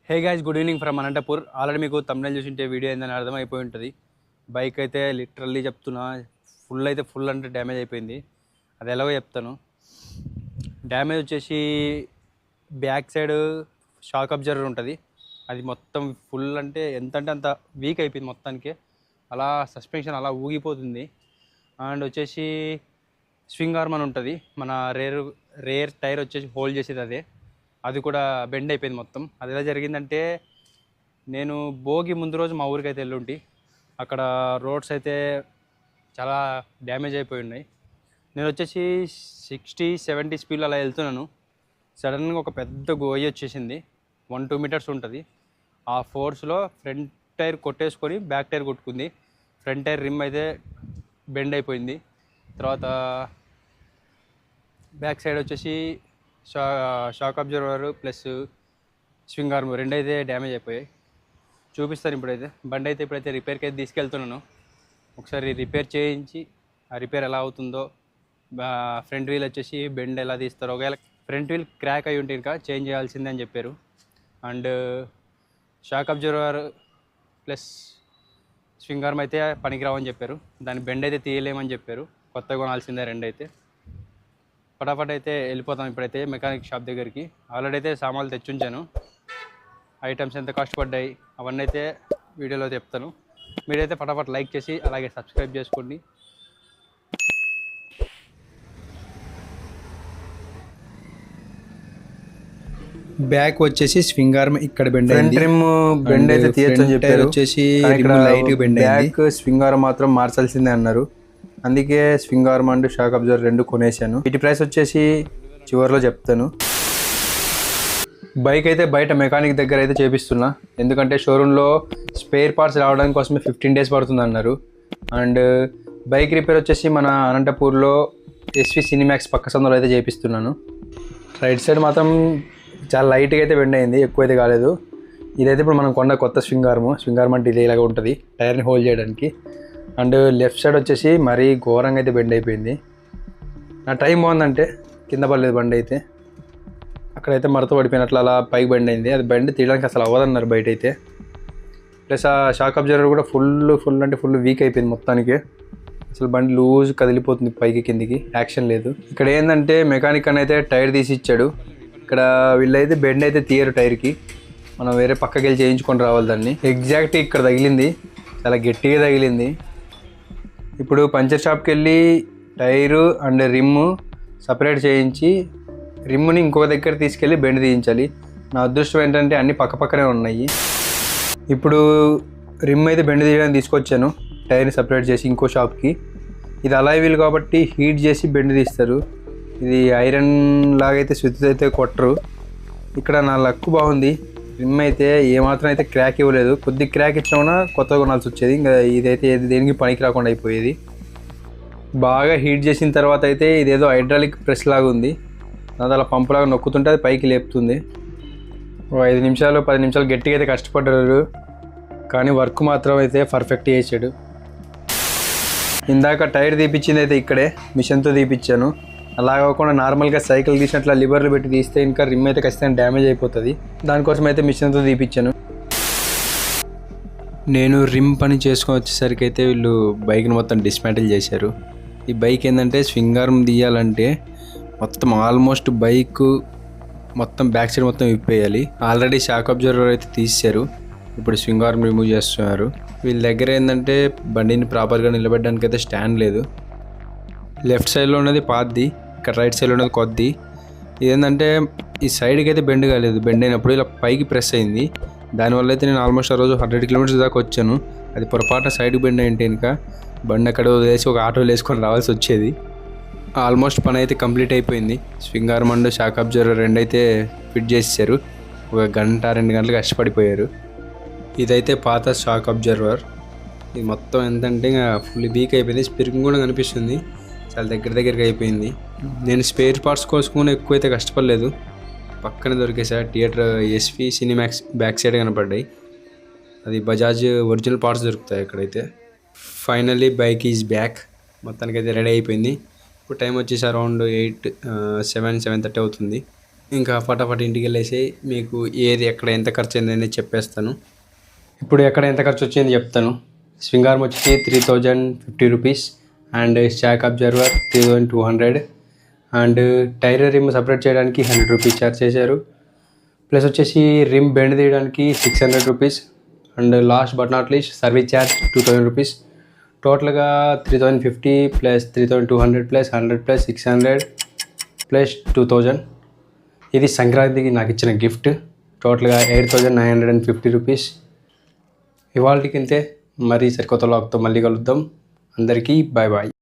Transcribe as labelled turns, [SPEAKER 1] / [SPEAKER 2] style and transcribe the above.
[SPEAKER 1] Hey guys, good evening from Anantapur. Already మీకు తమిళ చూసింటే video ఏందని అర్థమైపోయి ఉంటుంది. బైక్ అయితే లిటరల్లీ చెప్తున్నా, ఫుల్ అంటే డ్యామేజ్ అయిపోయింది. అది ఎలాగో చెప్తాను. డ్యామేజ్ వచ్చేసి బ్యాక్ సైడ్ షాక్ అబ్జర్వర్ ఉంటుంది, అది మొత్తం ఫుల్ అంటే ఎంత అంటే అంత వీక్ అయిపోయింది మొత్తానికి. అలా సస్పెన్షన్ అలా ఊగిపోతుంది. అండ్ వచ్చేసి స్వింగ్ ఆర్మ్ అని ఉంటుంది, మన రేర్ టైర్ వచ్చేసి హోల్డ్ చేసేది అదే, అది కూడా బెండ్ అయిపోయింది మొత్తం. అది ఎలా జరిగిందంటే, నేను భోగి ముందు రోజు మా ఊరికి అయితే వెళ్ళుంటి. అక్కడ రోడ్స్ అయితే చాలా డ్యామేజ్ అయిపోయి ఉన్నాయి. నేను వచ్చేసి 60-70 స్పీడ్లో అలా వెళ్తున్నాను. సడన్గా ఒక పెద్ద గోయి వచ్చేసింది, 1-2 మీటర్స్ ఉంటుంది. ఆ ఫోర్స్లో ఫ్రంట్ టైర్ కొట్టేసుకొని బ్యాక్ టైర్ కొట్టుకుంది. ఫ్రంట్ టైర్ రిమ్ అయితే బెండ్ అయిపోయింది. తర్వాత బ్యాక్ సైడ్ వచ్చేసి shock absorber plus swing arm రెండు అయితే డ్యామేజ్ అయిపోయాయి. చూపిస్తాను ఇప్పుడైతే. బండి అయితే ఇప్పుడైతే రిపేర్కి అయితే తీసుకెళ్తున్నాను. ఒకసారి రిపేర్ చేయించి ఆ రిపేర్ ఎలా అవుతుందో, ఫ్రంట్ వీల్ వచ్చేసి బెండ్ ఎలా తీస్తారో, ఒకవేళ ఫ్రంట్ వీల్ క్రాక్ అయి ఉంటే ఇంకా చేంజ్ చేయాల్సిందే అని చెప్పారు. And shock absorber plus swing arm అయితే పనికిరావని చెప్పారు. దాని బెండ్ అయితే తీయలేమని చెప్పారు. కొత్తగా కొనాల్సిందే రెండు అయితే. ఫటాఫట్ అయితే వెళ్ళిపోతాం ఇప్పుడైతే మెకానిక్ షాప్ దగ్గరికి. ఆల్రెడీ అయితే సామాన్లు తెచ్చుంచాను. ఐటమ్స్ ఎంత కాస్ట్ పడ్డాయి అవన్నీ అయితే వీడియోలో చెప్తాను. మీరైతే ఫటాఫట్ లైక్ చేసి అలాగే సబ్స్క్రైబ్ చేసుకోండి.
[SPEAKER 2] బ్యాక్ వచ్చేసి స్వింగ్ ఆర్మ్ ఇక్కడ బెండ్
[SPEAKER 1] ఫ్రంట్ రిమ్ బెండ్ అయితే తీయొచ్చని చెప్పారు.
[SPEAKER 2] వచ్చేసి
[SPEAKER 1] ఇక్కడ
[SPEAKER 2] light bend
[SPEAKER 1] back swing arm మాత్రం మార్చాల్సిందే అన్నారు. అందుకే swing arm and shock absorber రెండు కొనేసాను. వీటి ప్రైస్ వచ్చేసి చివరిలో చెప్తాను. బైక్ అయితే బయట మెకానిక్ దగ్గర అయితే చేపిస్తున్నా, ఎందుకంటే షోరూంలో స్పేర్ పార్ట్స్ రావడానికి కోసమే 15 days పడుతుంది అన్నారు. అండ్ బైక్ రిపేర్ వచ్చేసి మన అనంతపూర్లో ఎస్వి సినిమాక్స్ పక్క సందులో అయితే చేపిస్తున్నాను. రైట్ సైడ్ మాత్రం చాలా లైట్గా అయితే బెండ్ అయింది, ఎక్కువైతే కాలేదు. ఇదైతే ఇప్పుడు మనం కొన్న కొత్త స్వింగ్ ఆర్మ్ అంటే ఇది ఇలాగ ఉంటుంది టైర్ని హోల్డ్ చేయడానికి. అండ్ లెఫ్ట్ సైడ్ వచ్చేసి మరీ ఘోరంగా అయితే బెండ్ అయిపోయింది. నా టైం బాగుందంటే కింద పడలేదు బండి అయితే. అక్కడైతే మరత పడిపోయినట్లు అలా పైకి బెండ్ అయింది. అది బెండ్ తీయడానికి అసలు అవ్వదన్నారు బయట అయితే. ప్లస్ ఆ షాక్ అబ్జర్వర్ కూడా ఫుల్ వీక్ అయిపోయింది మొత్తానికి. అసలు బండి లూజ్ కదిలిపోతుంది పైకి కిందికి, యాక్షన్ లేదు. ఇక్కడ ఏంటంటే మెకానిక్ అని అయితే టైర్ తీసి ఇచ్చాడు. ఇక్కడ వీళ్ళైతే బెండ్ అయితే తీయరు టైర్కి, మనం వేరే పక్కకి వెళ్ళి చేయించుకొని రావాలి దాన్ని. ఎగ్జాక్ట్ ఇక్కడ తగిలింది, చాలా గట్టిగా తగిలింది. ఇప్పుడు పంచర్ షాప్కి వెళ్ళి టైరు అండ్ రిమ్ సపరేట్ చేయించి రిమ్ని ఇంకొక దగ్గర తీసుకెళ్ళి బెండ్ తీయించాలి. నా అదృష్టం ఏంటంటే అన్నీ పక్కపక్కనే ఉన్నాయి. ఇప్పుడు రిమ్ అయితే బెండ్ తీయడానికి తీసుకొచ్చాను, టైర్ని సపరేట్ చేసి ఇంకో షాప్కి. ఇది అలాయ్ వీల్ కాబట్టి హీట్ చేసి బెండ్ తీస్తారు. ఇది ఐరన్ లాగైతే స్విచ్ అయితే కొట్టరు. ఇక్కడ నా లక్ బాగుంది, రిమ్ అయితే ఏమాత్రం అయితే క్రాక్ ఇవ్వలేదు. కొద్ది క్రాక్ ఇచ్చామన్నా కొత్తగా కొనాల్సి వచ్చేది. ఇంకా ఇదైతే దేనికి పనికి రాకుండా అయిపోయేది. బాగా హీట్ చేసిన తర్వాత అయితే ఇదేదో హైడ్రాలిక్ ప్రెస్ లాగా ఉంది, దాని అలా పంపులాగా నొక్కుతుంటే అది పైకి లేపుతుంది. 5 నిమిషాలు 10 నిమిషాలు గట్టిగా అయితే కష్టపడ్డారు, కానీ వర్క్ మాత్రం అయితే పర్ఫెక్ట్ చేసాడు. ఇందాక టైర్ తీపిచ్చింది అయితే ఇక్కడే మిషన్తో తీపిచ్చాను. అలా కాకుండా నార్మల్గా సైకిల్ తీసినట్ల లివర్లు పెట్టి తీస్తే ఇంకా రిమ్ అయితే ఖచ్చితంగా డ్యామేజ్ అయిపోతుంది. దానికోసం అయితే మిషన్తో తీపిచ్చాను.
[SPEAKER 2] నేను రిమ్ పని చేసుకొని వచ్చేసరికి అయితే వీళ్ళు బైక్ని మొత్తం డిస్మాంటిల్ చేశారు. ఈ బైక్ ఏంటంటే స్వింగ్ ఆర్మ్ తీయాలంటే మొత్తం ఆల్మోస్ట్ బైక్ మొత్తం బ్యాక్ సైడ్ మొత్తం విప్పేయాలి. ఆల్రెడీ షాక్ అబ్జర్వర్ అయితే తీశారు, ఇప్పుడు స్వింగ్ ఆర్మ్ రిమూవ్ చేస్తున్నారు. వీళ్ళ దగ్గర ఏంటంటే బండిని ప్రాపర్గా నిలబెట్టడానికి అయితే స్టాండ్ లేదు. లెఫ్ట్ సైడ్లో ఉన్నది పాతది, ఇక్కడ రైట్ సైడ్లో ఉన్నది కొద్ది. ఇదేంటంటే ఈ సైడ్కి అయితే బెండ్ కాలేదు, బెండ్ అయినప్పుడు ఇలా పైకి ప్రెస్ అయింది. దానివల్ల అయితే నేను ఆల్మోస్ట్ ఆ రోజు 100 kilometers దాకా వచ్చాను. అది పొరపాటున సైడ్కి బెండ్ అయింటే ఇంకా బండి అక్కడ వదిలేసి ఒక ఆటోలో వేసుకొని రావాల్సి వచ్చేది. ఆల్మోస్ట్ పని అయితే కంప్లీట్ అయిపోయింది. Swing arm and shock absorber రెండు అయితే ఫిట్ చేసేసారు. 1 గంట 2 గంటలు కష్టపడిపోయారు. ఇదైతే పాత షాక్ అబ్జర్వర్. ఇది మొత్తం ఎంతంటే ఇంకా ఫుల్ వీక్ అయిపోయింది, స్ప్రింగ్ కూడా కనిపిస్తుంది, చాలా దగ్గరికి అయిపోయింది. నేను స్పేర్ పార్ట్స్ కోసం ఎక్కువైతే కష్టపడలేదు, పక్కనే దొరికేసారి theatre SV Cinemax back side కనపడ్డాయి. అది బజాజ్ ఒరిజినల్ పార్ట్స్ దొరుకుతాయి అక్కడైతే. ఫైనల్లీ బైక్ ఈజ్ బ్యాక్, మొత్తానికి అయితే రెడీ అయిపోయింది. ఇప్పుడు టైం వచ్చేసి అరౌండ్ 7-7:30 అవుతుంది. ఇంకా పటాపట్ ఇంటికి వెళ్ళేసి మీకు ఏది ఎక్కడ ఎంత ఖర్చు అయింది అనేది చెప్పేస్తాను.
[SPEAKER 1] ఇప్పుడు ఎక్కడ ఎంత ఖర్చు వచ్చింది చెప్తాను. స్వింగ్ ఆర్మ్ వచ్చి 3050 rupees and stock absorber 3200 and tyre rim separate చేయడానికి 100 రూపీస్ ఛార్జ్ చేశారు. ప్లస్ వచ్చేసి రిమ్ బెండ్ తీయడానికి 600 rupees and last but not least service charge 2000 rupees. టోటల్గా 3050 ప్లస్ 3200 ప్లస్ 100 ప్లస్ 600 ప్లస్ 2000. ఇది సంక్రాంతికి నాకు ఇచ్చిన గిఫ్ట్. టోటల్గా 8950 రూపీస్. ఇవాళకి అంతే. మరీ సరికొత్త లాగ్తో మళ్ళీ కలుద్దాం. అందరికీ బాయ్ బాయ్.